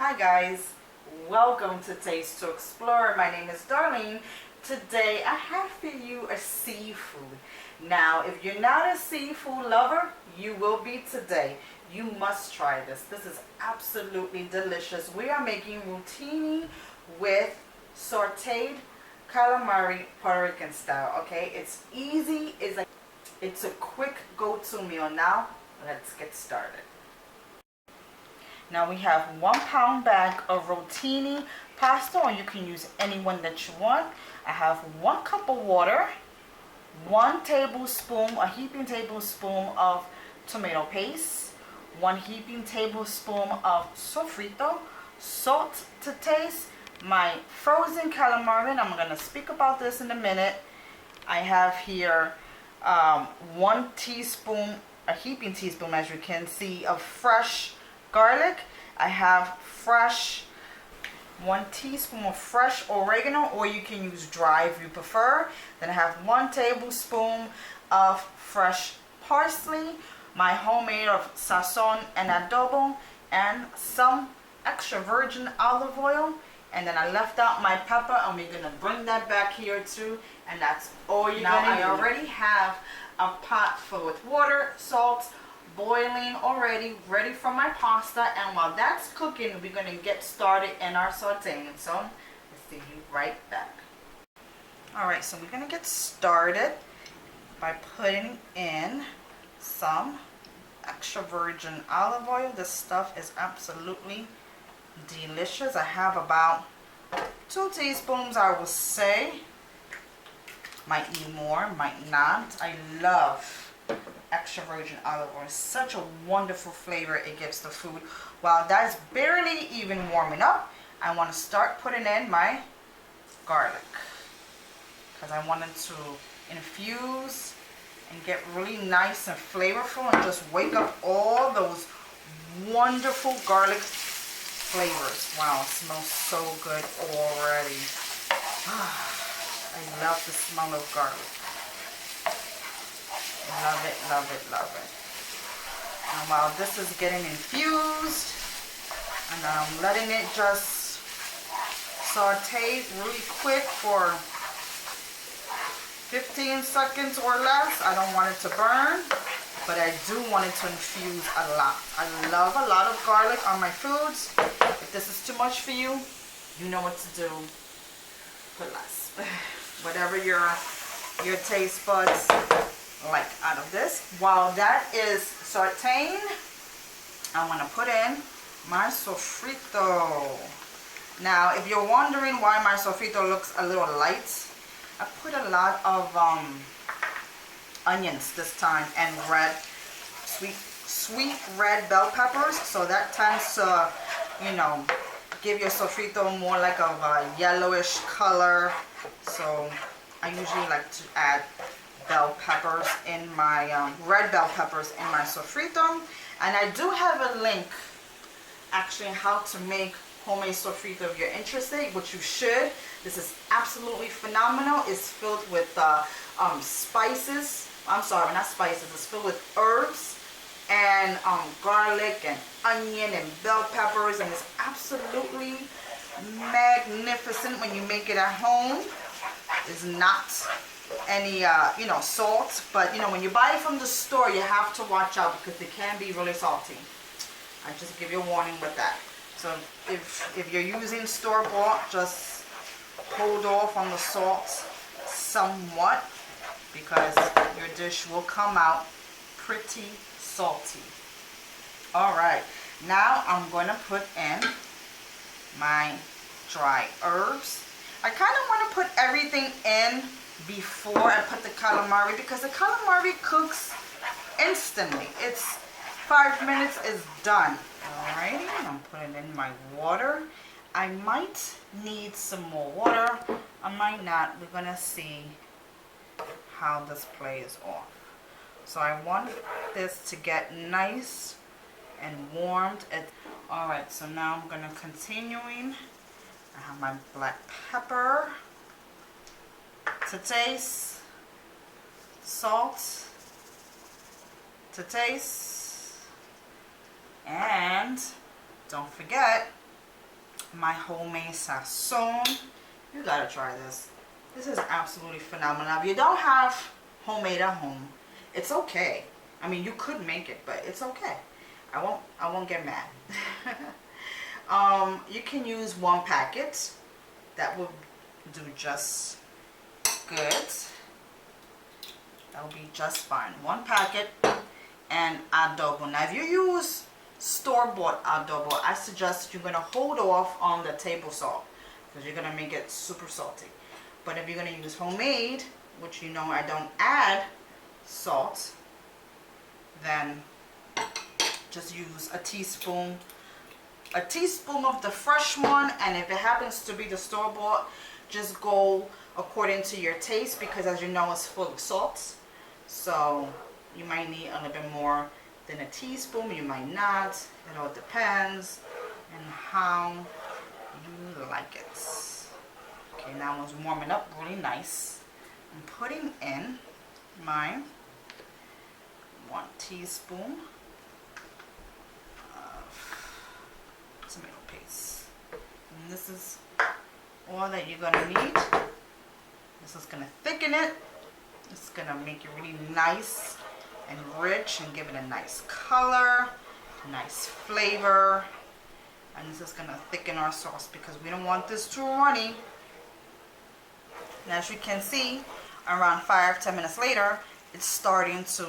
Hi guys, welcome to Taste to Explore. My name is Darlene. Today I have for you a seafood. Now if you're not a seafood lover, you will be today. You must try this. This is absolutely delicious. We are making rotini with sauteed calamari Puerto Rican style. Okay, it's easy. It's a quick go-to meal. Now let's get started. Now we have 1 pound bag of rotini pasta, or you can use any one that you want. I have 1 cup of water, 1 tablespoon, a heaping tablespoon of tomato paste, 1 heaping tablespoon of sofrito, salt to taste, my frozen calamari, and I'm going to speak about this in a minute. I have here 1 teaspoon, a heaping teaspoon as you can see, of fresh garlic. I have 1 teaspoon of fresh oregano, or you can use dry if you prefer. Then I have 1 tablespoon of fresh parsley, my homemade of sazon and adobo, and some extra virgin olive oil. And then I left out my pepper, and we're gonna bring that back here too. And that's all you're gonna do. Now I already have a pot filled with water, salt, boiling already, ready for my pasta. And while that's cooking, we're going to get started in our sauteing. So let's see you right back. Alright, so we're going to get started by putting in some extra virgin olive oil. This stuff is absolutely delicious. I have about 2 teaspoons, I will say. Might need more, might not. I love extra virgin olive oil. Such a wonderful flavor it gives the food. While that's barely even warming up, I want to start putting in my garlic, because I want it to infuse and get really nice and flavorful and just wake up all those wonderful garlic flavors. Wow, it smells so good already. I love the smell of garlic. Love it, love it, love it. And while this is getting infused, and I'm letting it just saute really quick for 15 seconds or less. I don't want it to burn, but I do want it to infuse a lot. I love a lot of garlic on my foods. If this is too much for you, you know what to do. Put less. Whatever your taste buds like out of this. While that is sauteing, I want to put in my sofrito. Now if you're wondering why my sofrito looks a little light, I put a lot of onions this time, and sweet red bell peppers, so that tends to, you know, give your sofrito more like of a yellowish color. So I usually like to add bell peppers in my red bell peppers in my sofrito. And I do have a link actually how to make homemade sofrito if you're interested, which you should. This is absolutely phenomenal. It's filled with spices. I'm sorry, not spices. It's filled with herbs and garlic and onion and bell peppers, and it's absolutely magnificent when you make it at home. It's not any you know, salt, but you know, when you buy it from the store, you have to watch out because it can be really salty. I just give you a warning with that. So if you're using store-bought, just hold off on the salt somewhat, because your dish will come out pretty salty. Alright, now I'm going to put in my dry herbs. I kind of want to put everything in before I put the calamari, because the calamari cooks instantly. It's 5 minutes is done. Alrighty, I'm putting in my water. I might need some more water. I might not. We're gonna see how this plays off. So I want this to get nice and warmed. Alright, so now I'm gonna continuing. I have my black pepper to taste, salt to taste, and don't forget my homemade sazon. You gotta try this. This is absolutely phenomenal. If you don't have homemade at home, it's okay. I mean, you could make it, but it's okay. I won't get mad. You can use 1 packet. That will do just good. That will be just fine. 1 packet and adobo. Now, if you use store-bought adobo, I suggest you're gonna hold off on the table salt because you're gonna make it super salty. But if you're gonna use homemade, which you know I don't add salt, then just use a teaspoon of the fresh one, and if it happens to be the store-bought, just go according to your taste, because as you know, it's full of salt, so you might need a little bit more than a teaspoon, you might not. It all depends on how you like it. Okay, now it's warming up really nice. I'm putting in my 1 teaspoon tomato paste, and this is all that you're gonna need. This is gonna thicken it. It's gonna make it really nice and rich and give it a nice color, nice flavor, and this is gonna thicken our sauce because we don't want this too runny. And as you can see, around 5-10 minutes later, it's starting to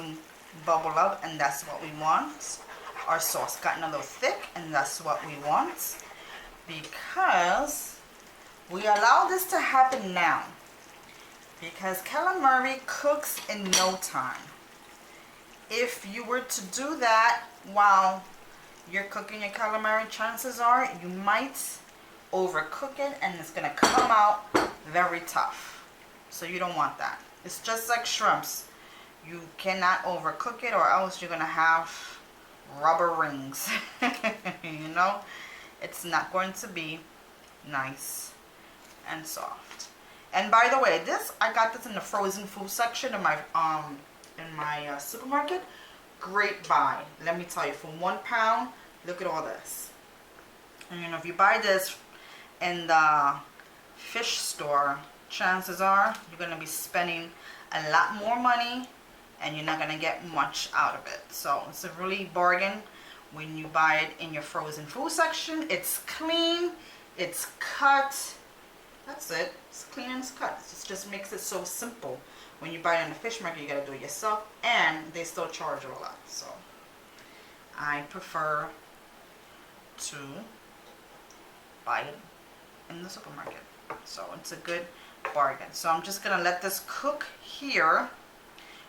bubble up, and that's what we want. Our sauce gotten a little thick, and that's what we want, because we allow this to happen now, because calamari cooks in no time. If you were to do that while you're cooking your calamari, chances are you might overcook it and it's gonna come out very tough, so you don't want that. It's just like shrimps. You cannot overcook it, or else you're gonna have rubber rings. You know, it's not going to be nice and soft. And by the way, I got this in the frozen food section in my supermarket. Great buy, let me tell you. For £1, look at all this. And you know, if you buy this in the fish store, chances are you're going to be spending a lot more money, and you're not going to get much out of it. So it's a really bargain when you buy it in your frozen food section. It's clean, it's cut, that's it. It's clean and it's cut. It just makes it so simple. When you buy it in the fish market, you got to do it yourself, and they still charge you a lot. So I prefer to buy it in the supermarket. So it's a good bargain. So I'm just going to let this cook here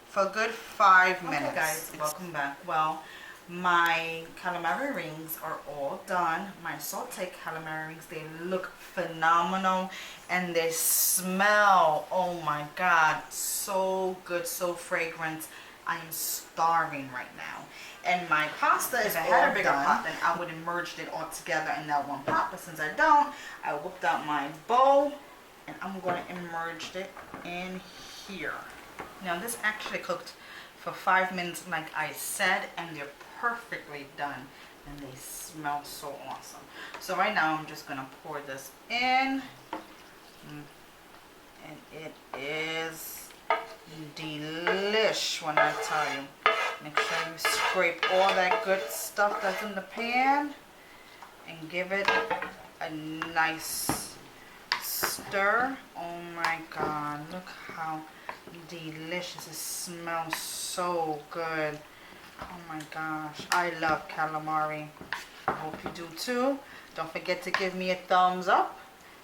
for a good 5 minutes. Okay guys, welcome back. Well, my calamari rings are all done. My sauteed calamari rings, they look phenomenal, and they smell, oh my god, so good, so fragrant. I am starving right now. And my pasta is all done. If I had a bigger pot, then I would have merged it all together in that one pot, but since I don't, I whipped out my bowl and I'm going to immerse it in here. Now this actually cooked for 5 minutes like I said, and they're perfectly done, and they smell so awesome. So right now I'm just going to pour this in, and it is delish when I tell you. Make sure you scrape all that good stuff that's in the pan and give it a nice stir. Oh my god, look how delicious. It smells so good. Oh my gosh, I love calamari. I hope you do too. Don't forget to give me a thumbs up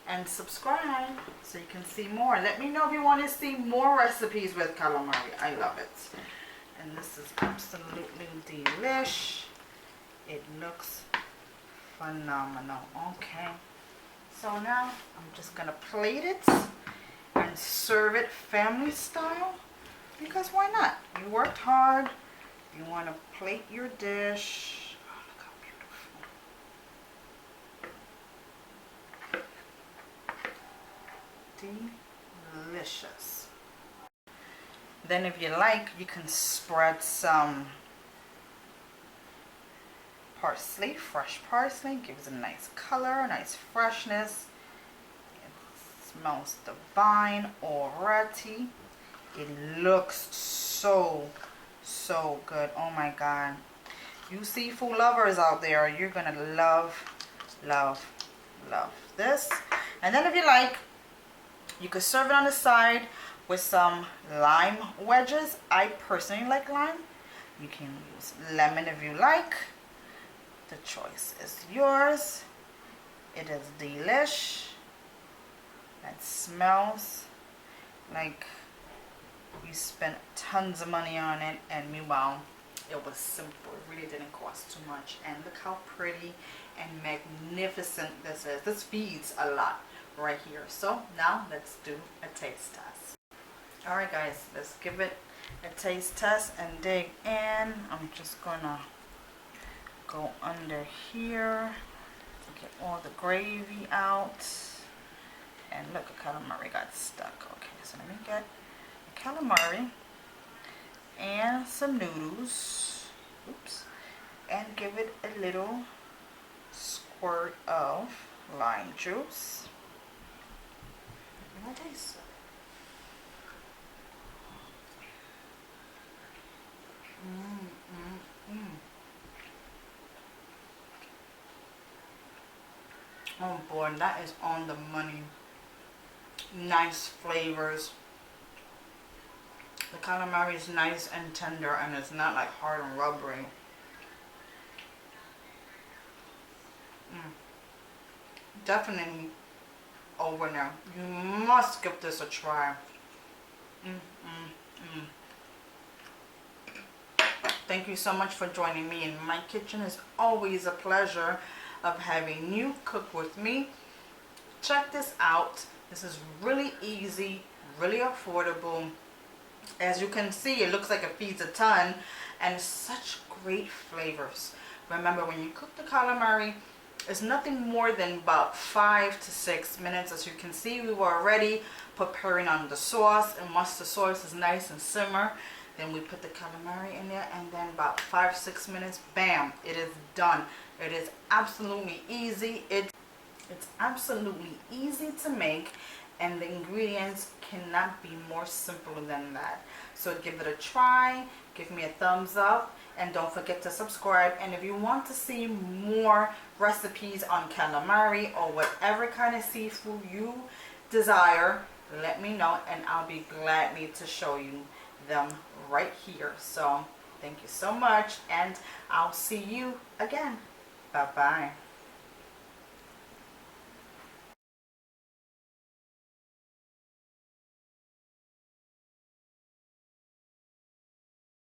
and subscribe so you can see more. Let me know if you want to see more recipes with calamari. I love it. And this is absolutely delish. It looks phenomenal. Okay, so now I'm just gonna plate it and serve it family style, because why not? You worked hard, you want to plate your dish. Oh, look how beautiful. Delicious. Then if you like, you can spread some parsley, fresh parsley, gives a nice color, a nice freshness. It smells divine already. It looks so good. Oh my god. You seafood lovers out there, you're gonna love this. And then if you like, you could serve it on the side with some lime wedges. I personally like lime. You can use lemon if you like. The choice is yours. It is delish. It smells like you spent tons of money on it, and meanwhile it was simple. It really didn't cost too much. And look how pretty and magnificent this is. This feeds a lot right here. So now let's do a taste test. All right guys, let's give it a taste test and dig in. I'm just gonna go under here to get all the gravy out. And look, a calamari got stuck. Okay, so let me get a calamari and some noodles. Oops. And give it a little squirt of lime juice. Let me taste. Oh boy, that is on the money. Nice flavors. The calamari is nice and tender, and it's not like hard and rubbery. Definitely over now. You must give this a try. Thank you so much for joining me in my kitchen. It's always a pleasure of having you cook with me. Check this out. This is really easy, really affordable. As you can see, it looks like it feeds a ton, and such great flavors. Remember, when you cook the calamari, it's nothing more than about 5 to 6 minutes. As you can see, we were already preparing on the sauce, and once the sauce is nice and simmer, then we put the calamari in there, and then about 5-6 minutes, bam, it is done. It is absolutely easy. It's absolutely easy to make, and the ingredients cannot be more simple than that. So give it a try, give me a thumbs up, and don't forget to subscribe. And if you want to see more recipes on calamari or whatever kind of seafood you desire, let me know, and I'll be gladly to show you them right here. So thank you so much, and I'll see you again. Bye bye.